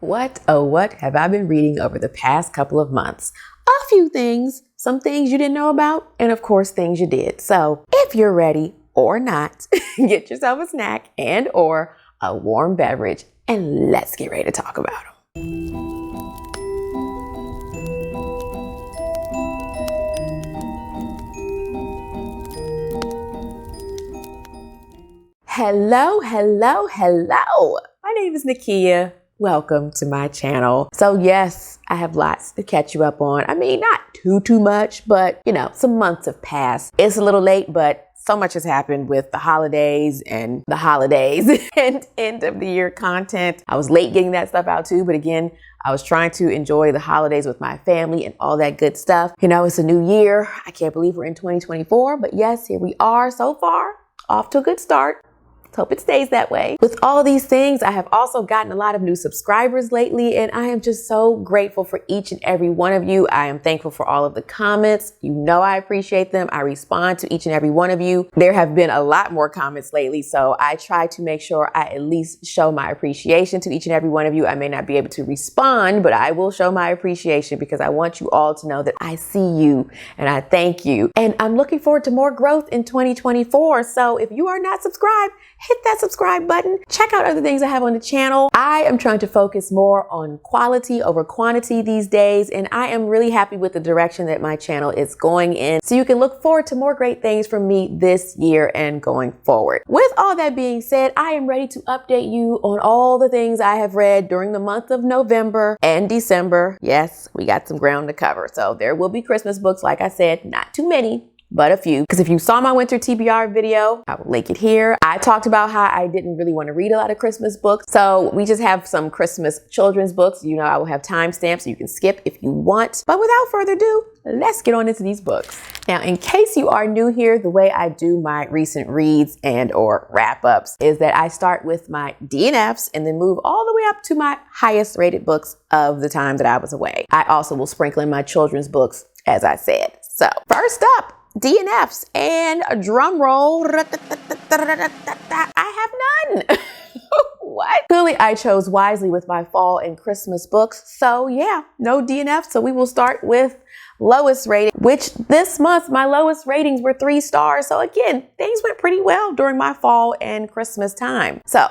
What, oh what have I been reading over the past couple of months? A few things, some things you didn't know about, and of course things you did. So if you're ready or not, get yourself a snack and or a warm beverage and let's get ready to talk about them. Hello. My name is Nakia. Welcome to my channel. So yes, I have lots to catch you up on. I mean, not too much, but you know, some months have passed. It's a little late, but so much has happened with the holidays and and end of the year content. I was late getting that stuff out too, but again, I was trying to enjoy the holidays with my family and all that good stuff. You know, it's a new year. I can't believe we're in 2024, but yes, here we are so far, off to a good start. Hope it stays that way. With all these things, I have also gotten a lot of new subscribers lately, and I am just so grateful for each and every one of you. I am thankful for all of the comments. You know I appreciate them. I respond to each and every one of you. There have been a lot more comments lately, so I try to make sure I at least show my appreciation to each and every one of you. I may not be able to respond, but I will show my appreciation because I want you all to know that I see you and I thank you. And I'm looking forward to more growth in 2024. So if you are not subscribed, hit that subscribe button. Check out other things I have on the channel. I am trying to focus more on quality over quantity these days, and I am really happy with the direction that my channel is going in. So you can look forward to more great things from me this year and going forward. With all that being said, I am ready to update you on all the things I have read during the month of November and December. Yes, we got some ground to cover. So there will be Christmas books, like I said, not too many, but a few. Because if you saw my winter TBR video, I will link it here. I talked about how I didn't really want to read a lot of Christmas books. So we just have some Christmas children's books. You know, I will have timestamps so you can skip if you want. But without further ado, let's get on into these books. Now, in case you are new here, the way I do my recent reads and or wrap-ups is that I start with my DNFs and then move all the way up to my highest rated books of the time that I was away. I also will sprinkle in my children's books, as I said. So first up, DNFs, and a drum roll, I have none. What? Clearly I chose wisely with my fall and Christmas books. So yeah, no DNFs. So we will start with lowest rating, which this month my lowest ratings were 3 stars. So again, things went pretty well during my fall and Christmas time. So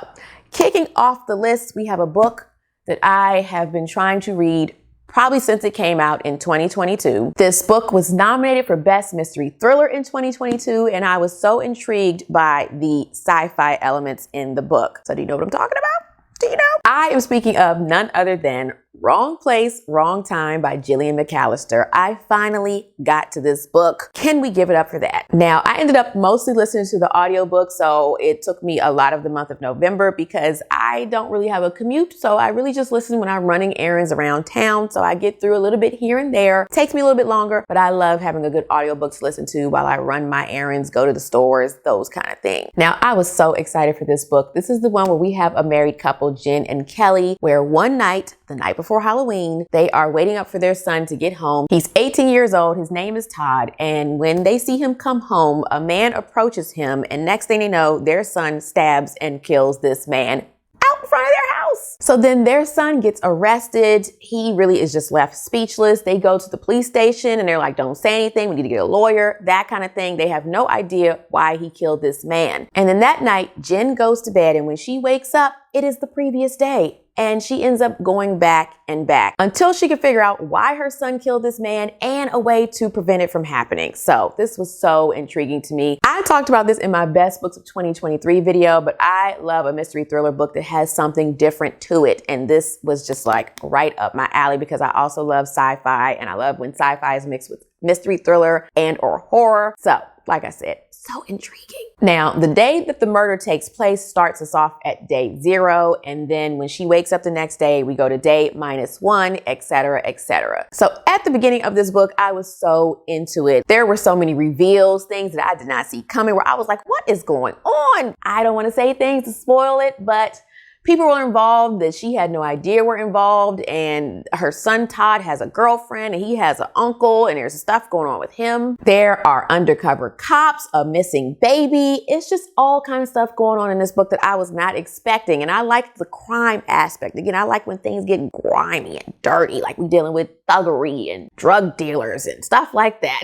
kicking off the list, we have a book that I have been trying to read probably since it came out in 2022. This book was nominated for Best Mystery Thriller in 2022, and I was so intrigued by the sci-fi elements in the book. So do you know what I'm talking about? Do you know? I am speaking of none other than Wrong Place, Wrong Time by Gillian McAllister. I finally got to this book. Can we give it up for that? Now, I ended up mostly listening to the audiobook, so it took me a lot of the month of November because I don't really have a commute, so I really just listen when I'm running errands around town, so I get through a little bit here and there. It takes me a little bit longer, but I love having a good audiobook to listen to while I run my errands, go to the stores, those kind of things. Now, I was so excited for this book. This is the one where we have a married couple, Jen and Kelly, where one night, the night before Halloween, they are waiting up for their son to get home. He's 18 years old. His name is Todd. And when they see him come home, a man approaches him. And next thing they know, their son stabs and kills this man out in front of their house. So then their son gets arrested. He really is just left speechless. They go to the police station and they're like, don't say anything. We need to get a lawyer, that kind of thing. They have no idea why he killed this man. And then that night, Jen goes to bed. And when she wakes up, it is the previous day. And she ends up going back and back until she could figure out why her son killed this man and a way to prevent it from happening. So this was so intriguing to me. I talked about this in my best books of 2023 video, but I love a mystery thriller book that has something different to it. And this was just like right up my alley because I also love sci-fi and I love when sci-fi is mixed with mystery thriller and or horror. So like I said, so intriguing. Now, the day that the murder takes place starts us off at day 0. And then when she wakes up the next day, we go to day -1, etc., etc. So at the beginning of this book, I was so into it. There were so many reveals, things that I did not see coming where I was like, what is going on? I don't want to say things to spoil it, but people were involved that she had no idea were involved, and her son Todd has a girlfriend and he has an uncle, and there's stuff going on with him. There are undercover cops, a missing baby. It's just all kind of stuff going on in this book that I was not expecting. And I like the crime aspect. Again, I like when things get grimy and dirty, like we're dealing with thuggery and drug dealers and stuff like that.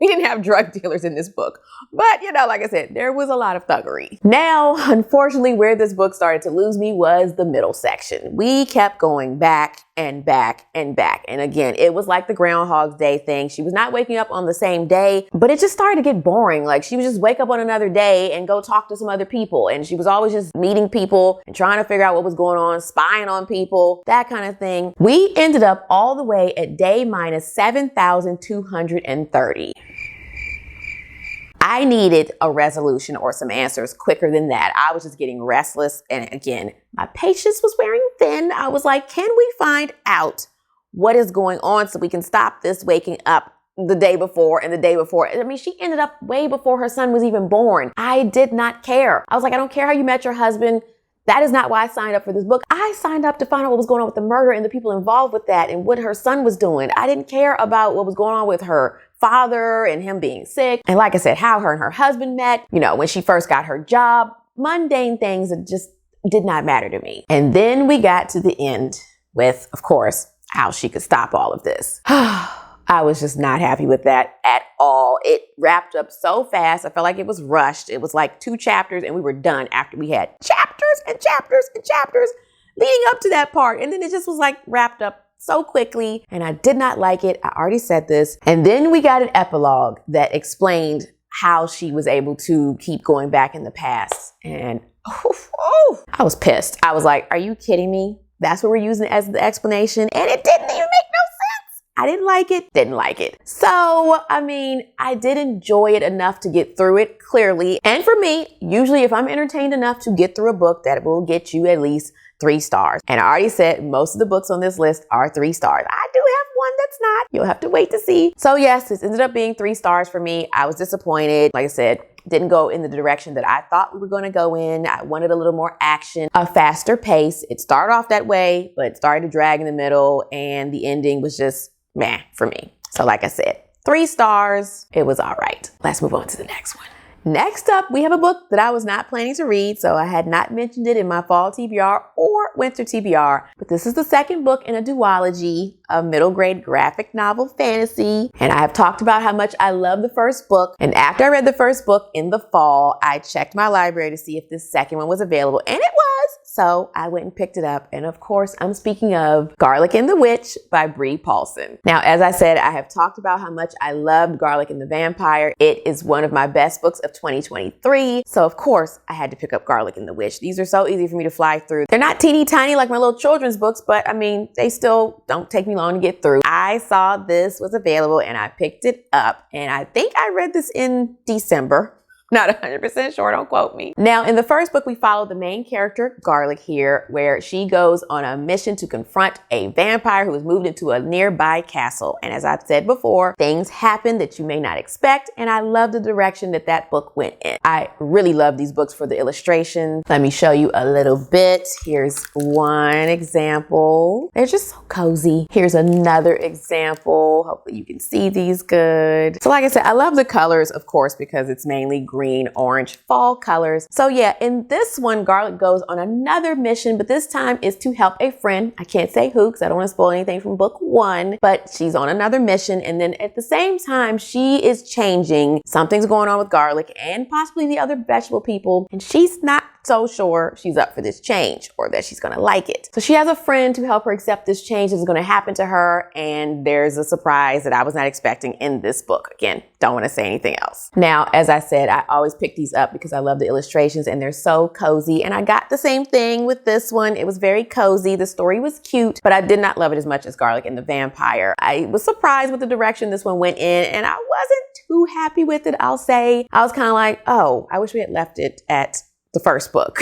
We didn't have drug dealers in this book, but like I said, there was a lot of thuggery. Now, unfortunately, where this book started to lose me was the middle section. We kept going back and back and back. And again, it was like the Groundhog's Day thing. She was not waking up on the same day, but it just started to get boring. Like she would just wake up on another day and go talk to some other people. And she was always just meeting people and trying to figure out what was going on, spying on people, that kind of thing. We ended up all the way at day minus 7,230. I needed a resolution or some answers quicker than that. I was just getting restless. And again, my patience was wearing thin. I was like, can we find out what is going on so we can stop this waking up the day before and the day before? I mean, she ended up way before her son was even born. I did not care. I was like, I don't care how you met your husband. That is not why I signed up for this book. I signed up to find out what was going on with the murder and the people involved with that and what her son was doing. I didn't care about what was going on with her father and him being sick. And like I said, how her and her husband met, when she first got her job, mundane things that just did not matter to me. And then we got to the end with, of course, how she could stop all of this. I was just not happy with that at all. It wrapped up so fast. I felt like it was rushed. It was like 2 chapters and we were done after we had chapters and chapters and chapters leading up to that part. And then it just was like wrapped up so quickly and I did not like it. I already said this. And then we got an epilogue that explained how she was able to keep going back in the past. And I was pissed. I was like, are you kidding me? That's what we're using as the explanation. And it didn't even make no sense. I didn't like it. So, I mean, I did enjoy it enough to get through it, clearly. And for me, usually if I'm entertained enough to get through a book, that will get you at least 3 stars. And I already said most of the books on this list are 3 stars. I do have one that's not. You'll have to wait to see. So yes, this ended up being 3 stars for me. I was disappointed. Like I said, didn't go in the direction that I thought we were going to go in. I wanted a little more action, a faster pace. It started off that way, but it started to drag in the middle and the ending was just meh for me. So like I said, 3 stars. It was all right. Let's move on to the next one. Next up, we have a book that I was not planning to read, so I had not mentioned it in my fall TBR or winter TBR, but this is the second book in a duology of middle grade graphic novel fantasy. And I have talked about how much I love the first book. And after I read the first book in the fall, I checked my library to see if this second one was available, and it was. So I went and picked it up. And of course, I'm speaking of Garlic and the Witch by Bree Paulson. Now, as I said, I have talked about how much I loved Garlic and the Vampire. It is one of my best books of 2023. So of course, I had to pick up Garlic and the Witch. These are so easy for me to fly through. They're not teeny tiny like my little children's books, but I mean, they still don't take me long to get through. I saw this was available and I picked it up. And I think I read this in December. Not 100% sure, don't quote me. Now, in the first book, we follow the main character, Garlic here, where she goes on a mission to confront a vampire who has moved into a nearby castle. And as I've said before, things happen that you may not expect. And I love the direction that that book went in. I really love these books for the illustrations. Let me show you a little bit. Here's one example. They're just so cozy. Here's another example. Hopefully you can see these good. So like I said, I love the colors, of course, because it's mainly green, orange, fall colors. So yeah, in this one, Garlic goes on another mission, but this time is to help a friend. I can't say who because I don't want to spoil anything from book 1, but she's on another mission. And then at the same time, she is changing. Something's going on with Garlic and possibly the other vegetable people. And she's not so sure she's up for this change or that she's going to like it. So she has a friend to help her accept this change that's going to happen to her. And there's a surprise that I was not expecting in this book. Again, don't want to say anything else. Now, as I said, I always pick these up because I love the illustrations and they're so cozy. And I got the same thing with this one. It was very cozy. The story was cute, but I did not love it as much as Garlic and the Vampire. I was surprised with the direction this one went in and I wasn't too happy with it, I'll say. I was kind of like, oh, I wish we had left it at the first book.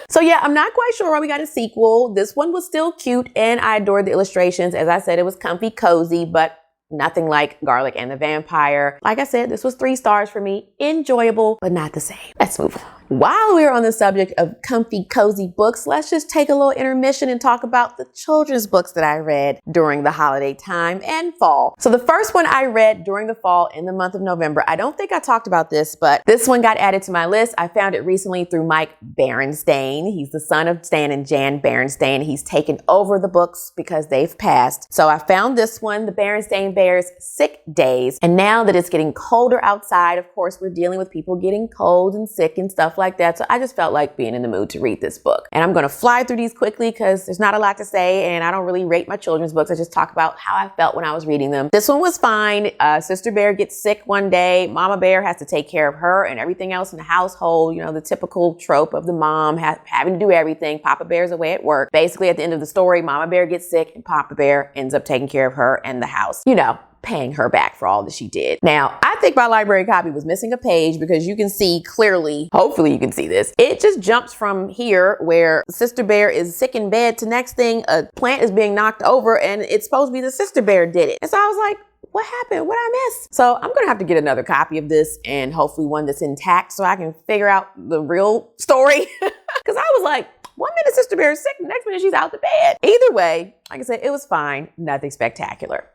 So yeah, I'm not quite sure why we got a sequel. This one was still cute and I adored the illustrations. As I said, it was comfy, cozy, but nothing like Garlic and the Vampire. Like I said, this was 3 stars for me. Enjoyable, but not the same. Let's move on. While we're on the subject of comfy, cozy books, let's just take a little intermission and talk about the children's books that I read during the holiday time and fall. So the first one I read during the fall in the month of November, I don't think I talked about this, but this one got added to my list. I found it recently through Mike Berenstain. He's the son of Stan and Jan Berenstain. He's taken over the books because they've passed. So I found this one, The Berenstain Bears' Sick Days. And now that it's getting colder outside, of course, we're dealing with people getting cold and sick and stuff like that. So I just felt like being in the mood to read this book. And I'm going to fly through these quickly because there's not a lot to say and I don't really rate my children's books. I just talk about how I felt when I was reading them. This one was fine. Sister Bear gets sick one day. Mama Bear has to take care of her and everything else in the household. You know, the typical trope of the mom having to do everything. Papa Bear's away at work. Basically, at the end of the story, Mama Bear gets sick and Papa Bear ends up taking care of her and the house. You know, paying her back for all that she did. Now, I think my library copy was missing a page because you can see clearly, hopefully you can see this. It just jumps from here where Sister Bear is sick in bed to next thing, a plant is being knocked over and it's supposed to be the Sister Bear did it. And so I was like, what happened? What I miss? So I'm going to have to get another copy of this and hopefully one that's intact so I can figure out the real story. Because I was like, 1 minute Sister Bear is sick, the next minute she's out the bed. Either way, like I said, it was fine. Nothing spectacular.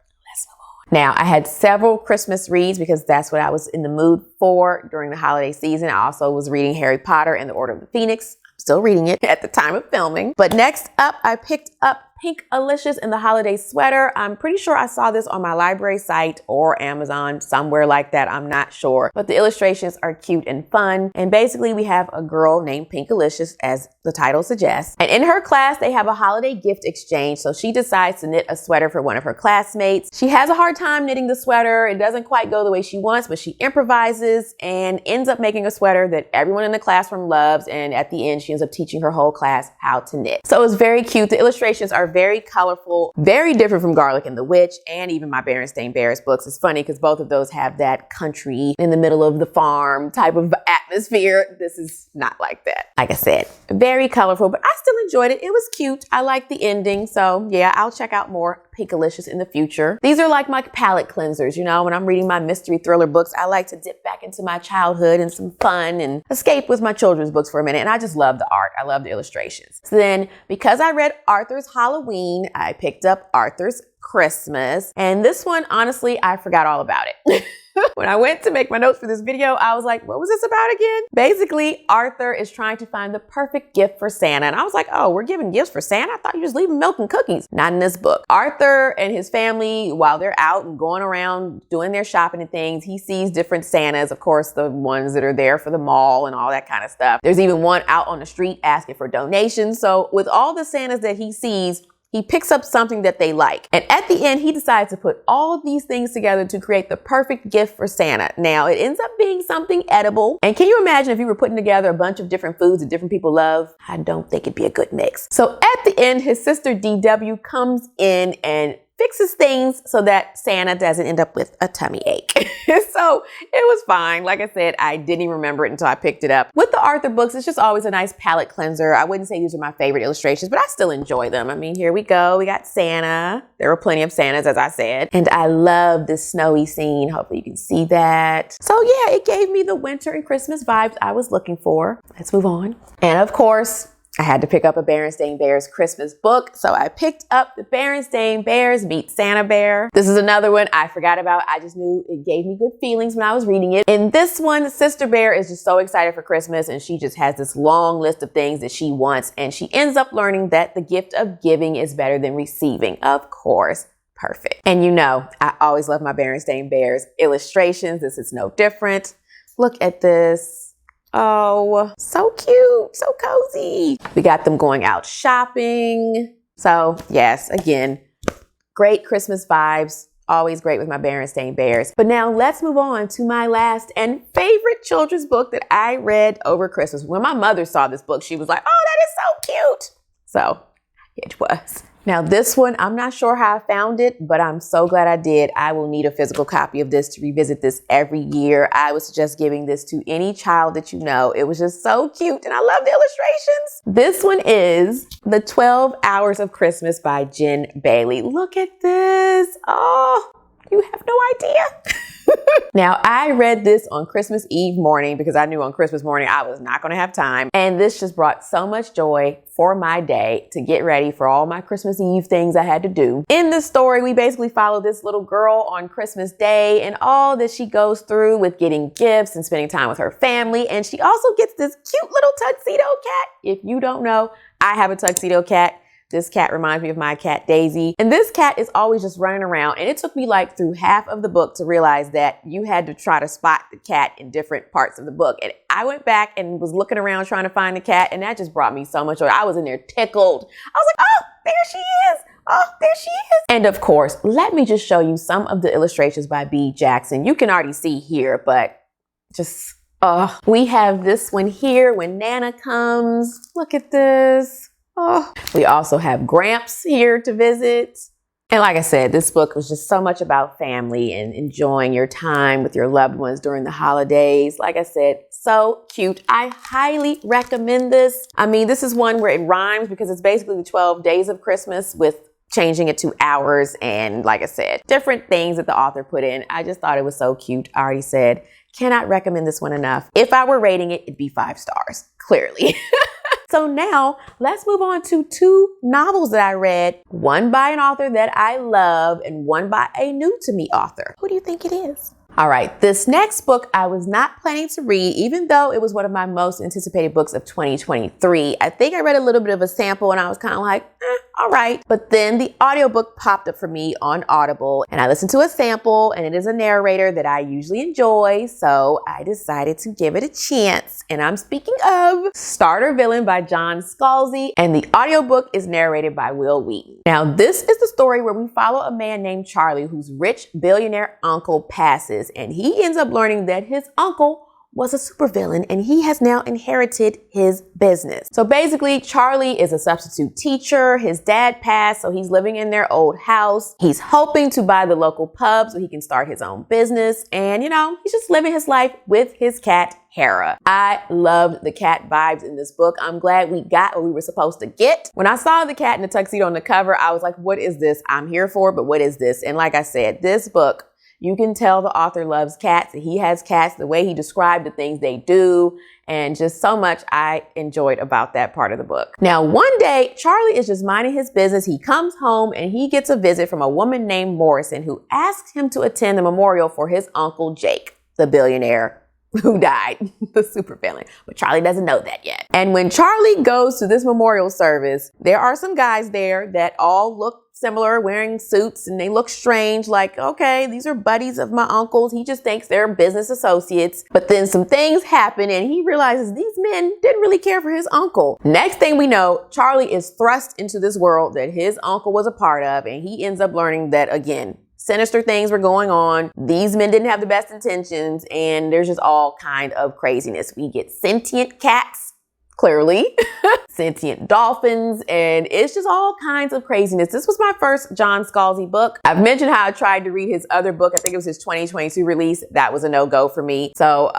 Now, I had several Christmas reads because that's what I was in the mood for during the holiday season. I also was reading Harry Potter and the Order of the Phoenix. I'm still reading it at the time of filming. But next up, I picked up Pink Alicious in the Holiday Sweater. I'm pretty sure I saw this on my library site or Amazon, somewhere like that. I'm not sure. But the illustrations are cute and fun. And basically, we have a girl named Pink Alicious, as the title suggests. And in her class, they have a holiday gift exchange. So she decides to knit a sweater for one of her classmates. She has a hard time knitting the sweater. It doesn't quite go the way she wants, but she improvises and ends up making a sweater that everyone in the classroom loves. And at the end, she ends up teaching her whole class how to knit. So it's very cute. The illustrations are very colorful, very different from Garlic and the Witch and even my Berenstain Bears books. It's funny because both of those have that country in the middle of the farm type of atmosphere. This is not like that. Like I said, very colorful, but I still enjoyed it. It was cute. I liked the ending. So yeah, I'll check out more Pink Alicious in the future. These are like my palate cleansers. You know, when I'm reading my mystery thriller books, I like to dip back into my childhood and some fun and escape with my children's books for a minute. And I just love the art. I love the illustrations. So then, because I read Arthur's Halloween, I picked up Arthur's Christmas. And this one, honestly, I forgot all about it. When I went to make my notes for this video, I was like, what was this about again? Basically, Arthur is trying to find the perfect gift for Santa. And I was like, oh, we're giving gifts for Santa? I thought you just leave him milk and cookies. Not in this book. Arthur and his family, while they're out and going around doing their shopping and things, he sees different Santas, of course, the ones that are there for the mall and all that kind of stuff. There's even one out on the street asking for donations. So with all the Santas that he sees, he picks up something that they like. And at the end, he decides to put all these things together to create the perfect gift for Santa. Now, it ends up being something edible. And can you imagine if you were putting together a bunch of different foods that different people love? I don't think it'd be a good mix. So at the end, his sister DW comes in and fixes things so that Santa doesn't end up with a tummy ache. So it was fine. Like I said, I didn't even remember it until I picked it up. With the Arthur books, it's just always a nice palette cleanser. I wouldn't say these are my favorite illustrations, but I still enjoy them. I mean, here we go. We got Santa. There were plenty of Santas, as I said. And I love this snowy scene. Hopefully you can see that. So yeah, it gave me the winter and Christmas vibes I was looking for. Let's move on. And of course, I had to pick up a Berenstain Bears Christmas book, so I picked up the Berenstain Bears Meet Santa Bear. This is another one I forgot about. I just knew it gave me good feelings when I was reading it. In this one, Sister Bear is just so excited for Christmas, and she just has this long list of things that she wants, and she ends up learning that the gift of giving is better than receiving. Of course. Perfect. And you know, I always love my Berenstain Bears illustrations. This is no different. Look at this. Oh, so cute, so cozy. We got them going out shopping. So yes, again, great Christmas vibes. Always great with my Berenstain Bears. But now let's move on to my last and favorite children's book that I read over Christmas. When my mother saw this book, she was like, oh, that is so cute. So it was. Now this one, I'm not sure how I found it, but I'm so glad I did. I will need a physical copy of this to revisit this every year. I was just giving this to any child that you know. It was just so cute and I love the illustrations. This one is The 12 Hours of Christmas by Jen Bailey. Look at this. Oh, you have no idea. Now, I read this on Christmas Eve morning because I knew on Christmas morning I was not going to have time. And this just brought so much joy for my day to get ready for all my Christmas Eve things I had to do. In the story, we basically follow this little girl on Christmas Day and all that she goes through with getting gifts and spending time with her family. And she also gets this cute little tuxedo cat. If you don't know, I have a tuxedo cat. This cat reminds me of my cat, Daisy. And this cat is always just running around. And it took me like through half of the book to realize that you had to try to spot the cat in different parts of the book. And I went back and was looking around trying to find the cat. And that just brought me so much joy. I was in there tickled. I was like, oh, there she is. Oh, there she is. And of course, let me just show you some of the illustrations by B. Jackson. You can already see here, but just, we have this one here when Nana comes. Look at this. Oh, we also have Gramps here to visit. And like I said, this book was just so much about family and enjoying your time with your loved ones during the holidays. Like I said, so cute. I highly recommend this. I mean, this is one where it rhymes because it's basically the 12 days of Christmas with changing it to hours. And like I said, different things that the author put in. I just thought it was so cute. I already said, cannot recommend this one enough. If I were rating it, it'd be 5 stars, clearly. So now let's move on to 2 novels that I read, one by an author that I love and one by a new to me author. Who do you think it is? All right, this next book I was not planning to read, even though it was one of my most anticipated books of 2023. I think I read a little bit of a sample and I was kind of like, all right. But then the audiobook popped up for me on Audible and I listened to a sample and it is a narrator that I usually enjoy. So I decided to give it a chance. And I'm speaking of Starter Villain by John Scalzi, and the audiobook is narrated by Will Wheaton. Now, this is the story where we follow a man named Charlie whose rich billionaire uncle passes, and he ends up learning that his uncle was a supervillain and he has now inherited his business. So basically, Charlie is a substitute teacher. His dad passed, so he's living in their old house. He's hoping to buy the local pub so he can start his own business. And you know, he's just living his life with his cat, Hera. I loved the cat vibes in this book. I'm glad we got what we were supposed to get. When I saw the cat in the tuxedo on the cover, I was like, what is this? I'm here for it, but what is this? And like I said, this book, you can tell the author loves cats. He has cats, the way he described the things they do, and just so much I enjoyed about that part of the book. Now, one day, Charlie is just minding his business. He comes home and he gets a visit from a woman named Morrison who asks him to attend the memorial for his uncle Jake, the billionaire who died, the supervillain. But Charlie doesn't know that yet. And when Charlie goes to this memorial service, there are some guys there that all look similar, wearing suits, and they look strange, like, okay, these are buddies of my uncle's. He just thinks they're business associates. But then some things happen and he realizes these men didn't really care for his uncle. Next thing we know, Charlie is thrust into this world that his uncle was a part of, and he ends up learning that, again, sinister things were going on. These men didn't have the best intentions, and there's just all kind of craziness. We get sentient cats, clearly, sentient dolphins, and it's just all kinds of craziness. This was my first John Scalzi book. I've mentioned how I tried to read his other book. I think it was his 2022 release. That was a no-go for me. So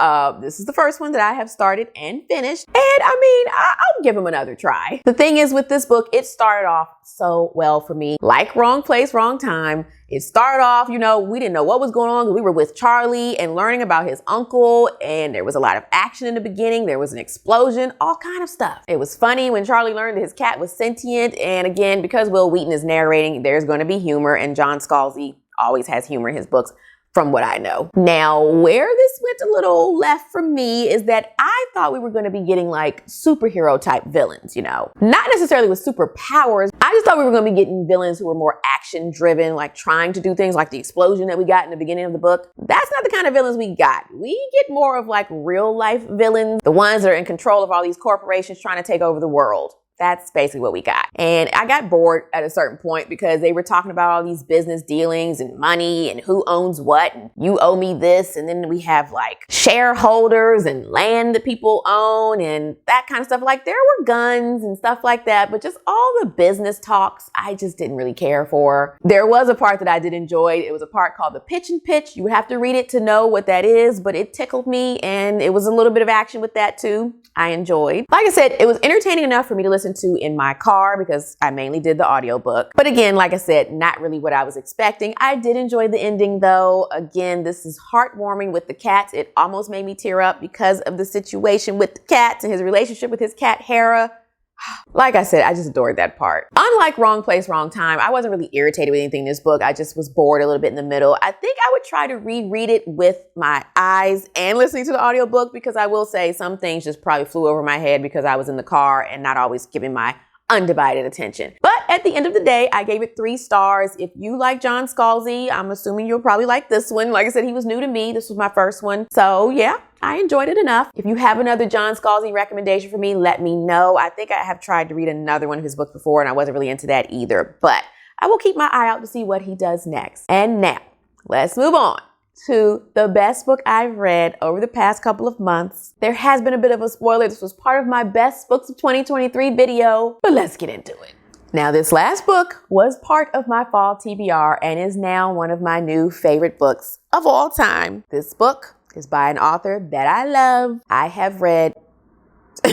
this is the first one that I have started and finished. And I mean, I'll give him another try. The thing is with this book, it started off so well for me. Like Wrong Place, Wrong Time. It started off, you know, we didn't know what was going on. We were with Charlie and learning about his uncle, and there was a lot of action in the beginning. There was an explosion, all kind of stuff. It was funny when Charlie learned that his cat was sentient. And again, because Will Wheaton is narrating, there's going to be humor, and John Scalzi always has humor in his books, from what I know. Now, where this went a little left for me is that I thought we were going to be getting like superhero type villains, you know, not necessarily with superpowers. I just thought we were going to be getting villains who were more action driven, like trying to do things like the explosion that we got in the beginning of the book. That's not the kind of villains we got. We get more of like real life villains, the ones that are in control of all these corporations trying to take over the world. That's basically what we got. And I got bored at a certain point because they were talking about all these business dealings and money and who owns what, and you owe me this. And then we have like shareholders and land that people own and that kind of stuff. Like there were guns and stuff like that, but just all the business talks, I just didn't really care for. There was a part that I did enjoy. It was a part called the pitch and pitch. You would have to read it to know what that is, but it tickled me, and it was a little bit of action with that too. I enjoyed. Like I said, it was entertaining enough for me to listen listen to in my car because I mainly did the audiobook. But again, like I said, not really what I was expecting. I did enjoy the ending though. Again, this is heartwarming with the cats. It almost made me tear up because of the situation with the cats and his relationship with his cat, Hera. Like I said, I just adored that part. Unlike Wrong Place, Wrong Time, I wasn't really irritated with anything in this book. I just was bored a little bit in the middle. I think I would try to reread it with my eyes and listening to the audiobook, because I will say some things just probably flew over my head because I was in the car and not always giving my undivided attention. But at the end of the day, I gave it 3 stars. If you like John Scalzi, I'm assuming you'll probably like this one. Like I said, he was new to me. This was my first one. So yeah, I enjoyed it enough. If you have another John Scalzi recommendation for me, let me know. I think I have tried to read another one of his books before and I wasn't really into that either, but I will keep my eye out to see what he does next. And now let's move on to the best book I've read over the past couple of months. There has been a bit of a spoiler. This was part of my best books of 2023 video, but let's get into it. Now, this last book was part of my fall TBR and is now one of my new favorite books of all time. This book is by an author that I love. I have read 2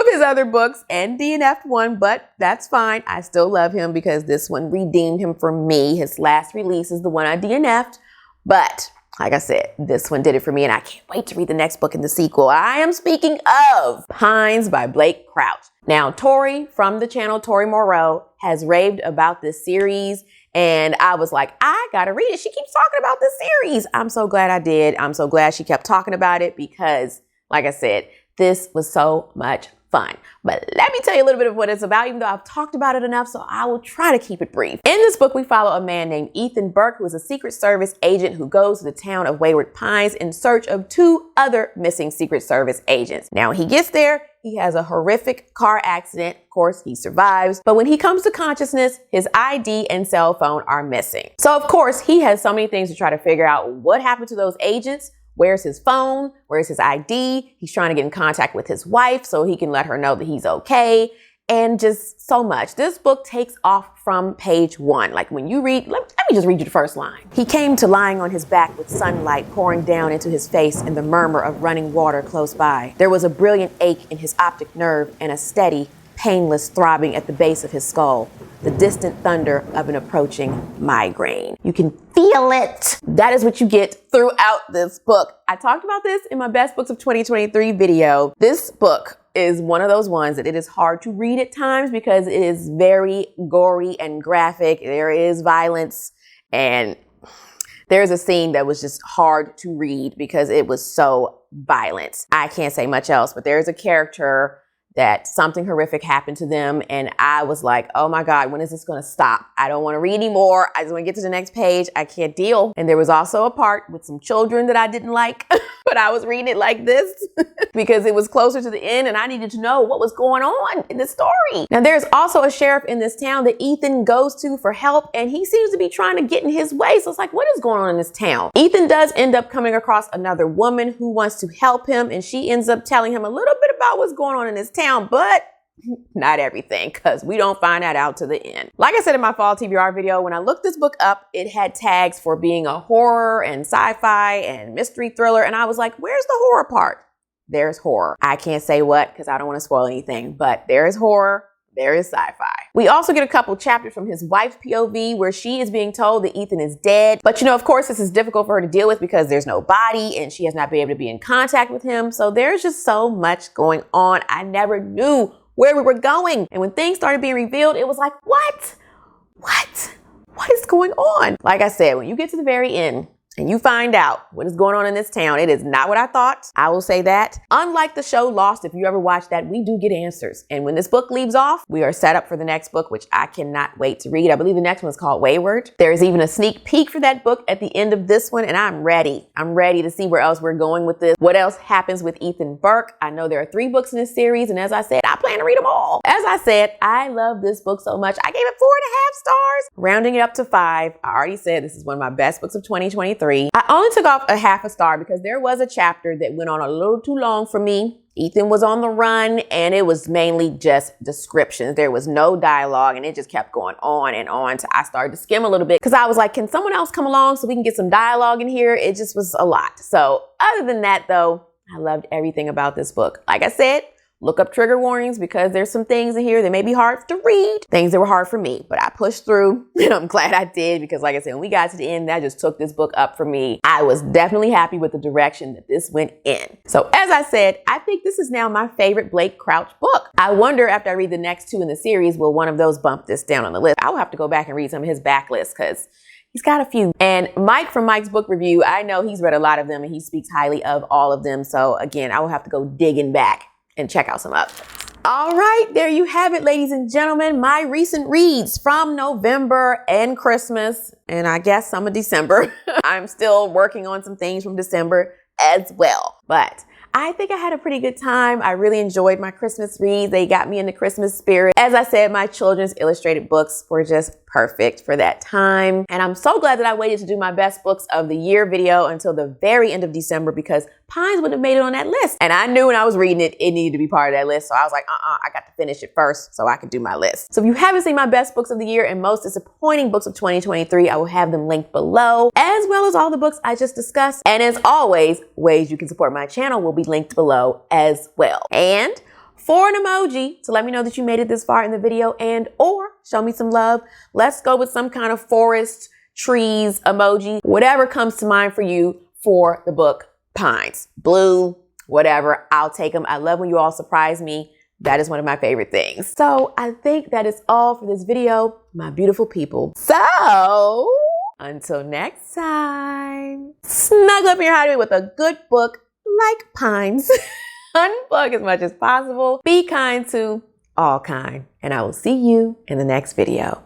of his other books and DNF'd one, but that's fine. I still love him because this one redeemed him for me. His last release is the one I DNF'd. But like I said, this one did it for me and I can't wait to read the next book in the sequel. I am speaking of Pines by Blake Crouch. Now, Tori from the channel Tori Moreau has raved about this series and I was like, I gotta read it. She keeps talking about this series. I'm so glad I did. I'm so glad she kept talking about it because, like I said, this was so much fun. But let me tell you a little bit of what it's about, even though I've talked about it enough, so I will try to keep it brief. In this book, we follow a man named Ethan Burke, who is a Secret Service agent who goes to the town of Wayward Pines in search of 2 other missing Secret Service agents. Now, when he gets there, he has a horrific car accident. Of course, he survives. But when he comes to consciousness, his ID and cell phone are missing. So, of course, he has so many things to try to figure out what happened to those agents. Where's his phone? Where's his ID? He's trying to get in contact with his wife so he can let her know that he's okay. And just so much. This book takes off from page 1. Like when you read, let me just read you the first line. He came to lying on his back with sunlight pouring down into his face and the murmur of running water close by. There was a brilliant ache in his optic nerve and a steady, painless throbbing at the base of his skull. The distant thunder of an approaching migraine. You can feel it. That is what you get throughout this book. I talked about this in my best books of 2023 video. This book is one of those ones that it is hard to read at times because it is very gory and graphic. There is violence and there's a scene that was just hard to read because it was so violent. I can't say much else, but there's a character that something horrific happened to them. And I was like, oh my God, when is this going to stop? I don't want to read anymore. I just want to get to the next page. I can't deal. And there was also a part with some children that I didn't like, but I was reading it like this because it was closer to the end and I needed to know what was going on in the story. Now, there's also a sheriff in this town that Ethan goes to for help and he seems to be trying to get in his way. So it's like, what is going on in this town? Ethan does end up coming across another woman who wants to help him and she ends up telling him a little bit about what's going on in this town, but not everything, because we don't find that out to the end. Like I said in my fall TBR video, when I looked this book up, it had tags for being a horror and sci-fi and mystery thriller. And I was like, where's the horror part? There's horror. I can't say what because I don't want to spoil anything, but there is horror. There is sci-fi. We also get a couple chapters from his wife's POV where she is being told that Ethan is dead. But you know, of course, this is difficult for her to deal with because there's no body and she has not been able to be in contact with him. So there's just so much going on. I never knew where we were going. And when things started being revealed, it was like, what? What is going on? Like I said, when you get to the very end, and you find out what is going on in this town, it is not what I thought. I will say that. Unlike the show Lost, if you ever watched that, we do get answers. And when this book leaves off, we are set up for the next book, which I cannot wait to read. I believe the next one is called Wayward. There's even a sneak peek for that book at the end of this one, and I'm ready. I'm ready to see where else we're going with this. What else happens with Ethan Burke? I know there are 3 books in this series, and as I said, I plan to read them all. As I said, I love this book so much. I gave it 4.5 stars, rounding it up to 5. I already said this is one of my best books of 2023. I only took off a 0.5 star because there was a chapter that went on a little too long for me. Ethan was on the run and it was mainly just descriptions. There was no dialogue and it just kept going on and on. So I started to skim a little bit because I was like, can someone else come along so we can get some dialogue in here? It just was a lot. So other than that though, I loved everything about this book. Like I said, look up trigger warnings because there's some things in here that may be hard to read. Things that were hard for me, but I pushed through and I'm glad I did because like I said, when we got to the end, that just took this book up for me. I was definitely happy with the direction that this went in. So as I said, I think this is now my favorite Blake Crouch book. I wonder after I read the next 2 in the series, will one of those bump this down on the list? I will have to go back and read some of his backlist because he's got a few. And Mike from Mike's Book Review, I know he's read a lot of them and he speaks highly of all of them. So again, I will have to go digging back and check out some others. All right, there you have it, ladies and gentlemen, my recent reads from November and Christmas, and I guess some of December. I'm still working on some things from December as well, but I think I had a pretty good time. I really enjoyed my Christmas reads. They got me in the Christmas spirit. As I said, my children's illustrated books were just perfect for that time. And I'm so glad that I waited to do my best books of the year video until the very end of December because Pines wouldn't have made it on that list. And I knew when I was reading it, it needed to be part of that list. So I was like, I got to finish it first so I could do my list. So if you haven't seen my best books of the year and most disappointing books of 2023, I will have them linked below, as well as all the books I just discussed. And as always, ways you can support my channel will be linked below as well. And for an emoji to let me know that you made it this far in the video and or show me some love, let's go with some kind of forest, trees emoji, whatever comes to mind for you for the book Pines. Blue, whatever, I'll take them. I love when you all surprise me. That is one of my favorite things. So I think that is all for this video, my beautiful people. So until next time, snuggle up in your hideaway with a good book like Pines. Unplug as much as possible. Be kind to all kind. And I will see you in the next video.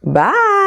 Bye.